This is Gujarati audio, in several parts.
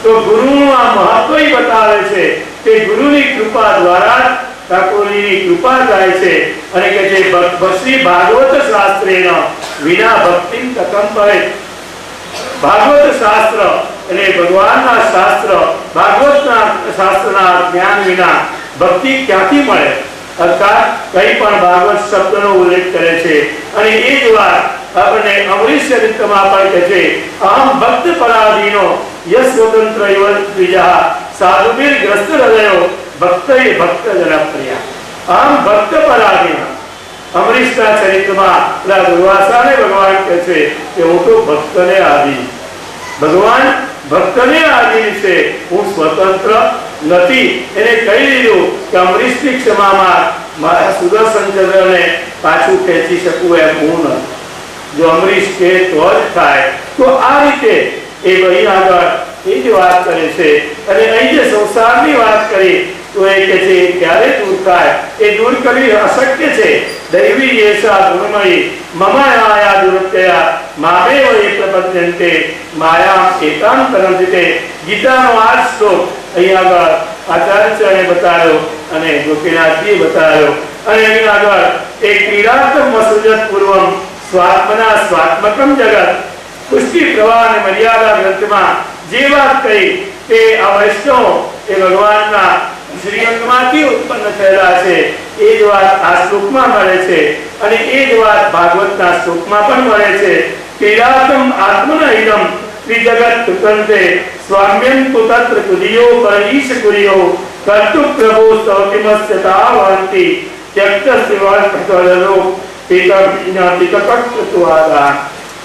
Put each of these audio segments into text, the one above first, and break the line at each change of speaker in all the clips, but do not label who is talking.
તો ગુરુનું આ મહત્વ બતાવે છે કે ગુરુની કૃપા દ્વારા ઠાકોરની કૃપા થાય છે અને કે જે શ્રી ભાગવત શાસ્ત્રેન વિના ભક્તિ કથમ પડે. ભાગવત શાસ્ત્ર એટલે ભગવાનના શાસ્ત્ર, ભાગવતના શાસ્ત્રના જ્ઞાન વિના ભક્તિ ક્યાંથી મળે? અર્થાત કઈ પણ ભાગવત શબ્દનો ઉલ્લેખ કરે છે અને એ જ વાત આપણે અમરીશ ચરિત્રમાં પણ કહે છે, અહમ ભક્ત પરાધીનો યસ સ્વતંત્ર યુવલ દ્વિજા સાધુબીર ગ્રસ્ત હૃદયો ભક્તય ભક્ત જનપ્રિયા. અહમ ભક્ત પરાધીન અમરીશના ચરિત્રમાં દુર્વાસાને ભગવાન કહે છે કે હું તો ભક્તને આધીન. ભગવાન ભક્તને આધીન છે, હું સ્વતંત્ર નથી. એને કહી દીધું કે અમરીશની ક્ષમામાં મારા સુદર્શન ચંદ્રને પાછું ખેંચી શકું એમ હું નથી. જો અમરીશ કે તો જ થાય. તો આ રીતે એ ભાઈ આગળ એ જ વાત કરે છે અને અહીં જે સંસારની વાત કરી તો એ કે છે ક્યારે દૂર થાય? એ દૂર કરવી અશક્ય છે. દૈવી એસા ગુણમયી મમાયા દુરત્યા મામેવ એ પ્રપદ્યંતે માયા એકાંતરંતે. ગીતાનો આ શ્લોક અહીં આગળ આચાર્યએ બતાવ્યો અને ગોપીનાથજીએ બતાવ્યો અને અહીં આગળ એક ક્રીડાત્મક મસુજત પૂર્વમ સ્વાત્મના સ્વાત્મકમ જગત પુષ્ટિ પ્રવાહ અને મર્યાદા ગ્રંથમાં જે વાત કહી કે આ વૈષ્ણવ એ ભગવાનના શ્રીઅંગમાંથી ઉત્પન્ન થયેલા છે એ જ વાત આ શ્લોકમાં મળે છે અને એ જ વાત ભાગવતના શ્લોકમાં પણ મળે છે. ક્રીડાત્મ આત્મન ઇદમ ત્રિજગત કૃતંતે સ્વામ્યં પુતત્ર કુદિયો પરઈશ કુરિયો કર્તુ પ્રભુ સ્તૌતિમસ્ય તાવંતિ ત્યક્ત શ્રીવાલ પ્રકરણો પિતકટત્વાદા.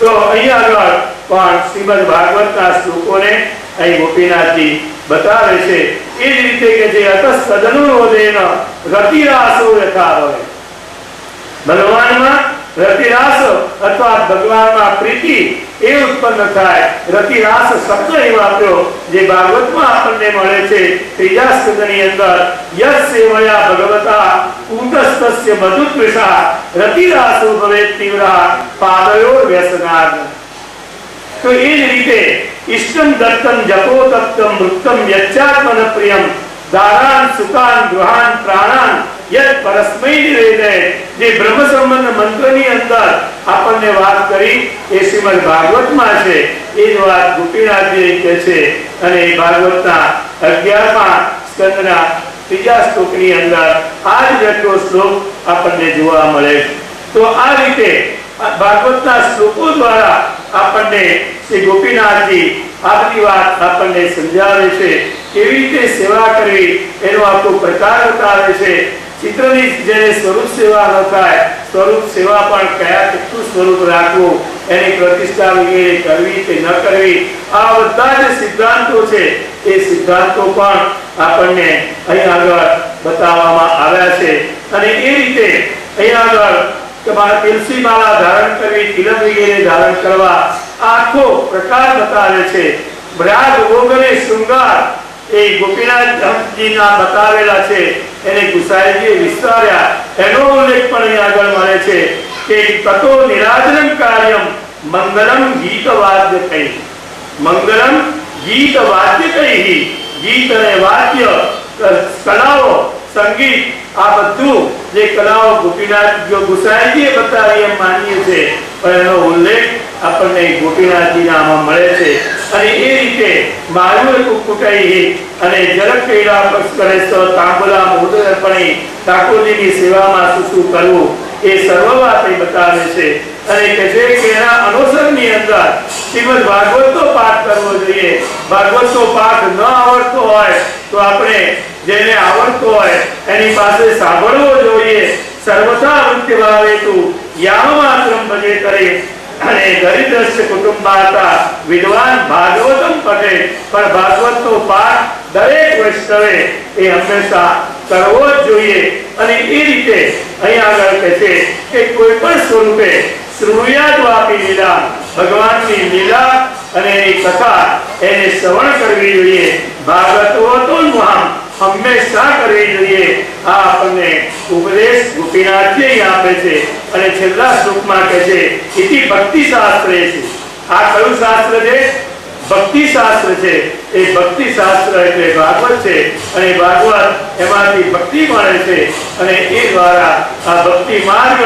તો અહીં આગળ પણ શ્રીમદ ભાગવતના શ્લોકોને અહીં ગોપીનાથજી બતાવે છે. એ જ રીતે કે જે અતસ્તદનુરોધેન રતિરાસો યથા ભવે. ભગવાનમાં રતિરાસ અથવા ભગવાનમાં પ્રીતિ એ ઉત્પન્ન થાય. રતિરાસ શબ્દ એ વાપર્યો જે ભાગવતમાં આપણને મળે છે ત્રીજા સ્કંદની અંદર યસ સેવયા ભગવતા કૂટસ્થસ્ય મધુત્વિષા રતિરાસો ભવે તીવ્રા પાદયોર વ્યસનાદ. તો એ જ રીતે ઇષ્ટમ દત્તમ જપો તપ્તમ મૃતમ યચ્ચાત્મન પ્રિયમ દારાન સુકાન ગૃહાન પ્રાણાન યત પરસ્મૈ નિવેદે. જે બ્રહ્મ સંબંધ મંત્રની અંદર આપણને વાત કરી એ શ્રીમદ ભાગવતમાં છે. એ જ વાત ગોપીનાથજી કહે છે અને એ ભાગવતના 11મા સ્કંદના ત્રીજા શ્લોકની અંદર આ જ બેઠો શ્લોક આપણને જોવા મળે. તો આ રીતે ભાગવતના શ્લોકો દ્વારા આપણને શ્રી ગોપીનાથજી આ બધી વાત આપણને સમજાવે છે. કેવી રીતે સેવા કરવી એનો આખો પ્રકાર બતાવે છે. ચિત્રની જેને સ્વરૂપ સેવા ન થાય, સ્વરૂપ સેવા પણ કયા કેટલું સ્વરૂપ રાખવું, એની પ્રતિષ્ઠા વગેરે કરવી કે ન કરવી, આ બધા જે સિદ્ધાંતો છે એ સિદ્ધાંતો પણ આપણને અહીં આગળ બતાવવામાં આવ્યા છે. અને એ રીતે અહીં આગળ કે તુલસી માળા ધારણ કરવી, તિલક વગેરે ધારણ કરવા આખો પ્રકાર બતાવે છે. રાગ ભોગ અને શૃંગાર એ ગોપીનાથજીના બતાવેલા છે. એને ગુસાઈજીએ વિસ્તાર્યા. એનો ઉલ્લેખ પણ અહીં આગળ મળે છે કે તતો નિરાજનમ કાર્યમ મંગલમ ગીત વાદ્ય કઈ. મંગલમ ગીત વાદ્ય કઈ. ગીત અને વાદ્ય કલાઓ, સંગીત, આ બધું જે કલાઓ ગોપીનાથ ગુસાઈજીએ બતાવી એમ માનીએ છે પણ એનો ઉલ્લેખ આપણને ગોપીનાથજીનામાં મળે છે. અને એ રીતે મારુર કુકુટાઈ અને જલક ક્રીડા પક્ષ તાંબુલા મોદરપણી ઠાકોરજીની સેવામાં શું કરવું એ સર્વ વાત બતાવે છે. અને કહે છે કે એના અનુસરની અંદર શ્રીમદ ભાગવતનો પાઠ કરવો જોઈએ. ભાગવતનો પાઠ ન આવડતો હોય તો આપણે જેને આવડતો હોય એની પાસે સાંભળવો જોઈએ. સર્વથા વૃત્તિ ભાવે તું યામ માત્રમ ભજે કરે અને દરિદ્રસ્ય કુટુંબાતા વિદ્વાન ભાગવતમ પઠે. પણ ભાગવતનો પાઠ દરેક વૈષ્ણવે એ હંમેશા કરવો જ જોઈએ. અને એ રીતે અહીં આગળ કહે છે કે કોઈ પણ સ્વરૂપે શ્રુણ્યાદ વાપી લીલા, ભગવાનની લીલા અને એની કથા એને શ્રવણ કરવી જોઈએ. ભાગવતો મહામ હંમેશા કરવી જોઈએ. આ આપણને ઉપદેશ ગોપીનાથજી આપે છે. અને છેલ્લા શ્લોકમાં કહે છે ઇતિ ભક્તિ શાસ્ત્રે છે. આ કયું શાસ્ત્ર છે? ભક્તિ શાસ્ત્ર છે. એ ભક્તિ શાસ્ત્ર એટલે ભાગવત છે અને ભાગવત એમાંથી ભક્તિ મળે છે અને એ દ્વારા આ ભક્તિ માર્ગ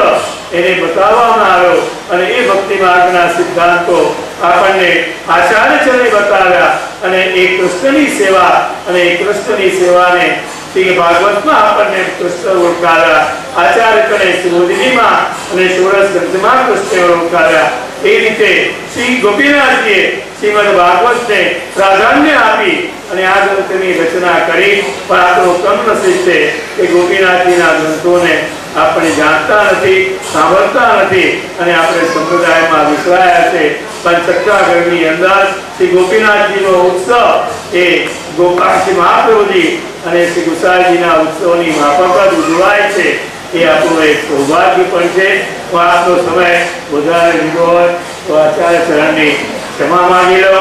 એને બતાવવામાં આવ્યો અને એ ભક્તિ માર્ગના સિદ્ધાંતો આપણને આચાર્યચરણે બતાવ્યા અને એ કૃષ્ણની સેવા અને એ કૃષ્ણની સેવાને તે ભાગવતમાં આપણને કૃષ્ણ ઓળખાવ્યા, આચાર્યચરણે સુબોધિનીમાં અને ષોડશ ગ્રંથમાં કૃષ્ણ ઓળખાવ્યા. એ રીતે શ્રી ગોપીનાથજીએ શ્રીમદ ભાગવતને પ્રાધાન્ય આપી અને આ ગ્રંથની રચના કરી. પણ આપણો કમનસીબ છે કે ગોપીનાથજીના ગ્રંથોને આપણે જાણતા નથી, સાંભળતા નથી અને આપણે સંપ્રદાયમાં વિસરાયા છે. પણ સત્યાગ્રહની અંદર શ્રી ગોપીનાથજીનો ઉત્સવ એ ગોપાલજી મહાપ્રભુજી અને શ્રી ગુસાઈજીના ઉત્સવની માફક ઉજવાય છે. એ આપણું એક સૌભાગ્ય પણ છે. હું આપનો સમય વધારે લીધો હોય તો આચાર્ય ચરણની ક્ષમા માંગી લો.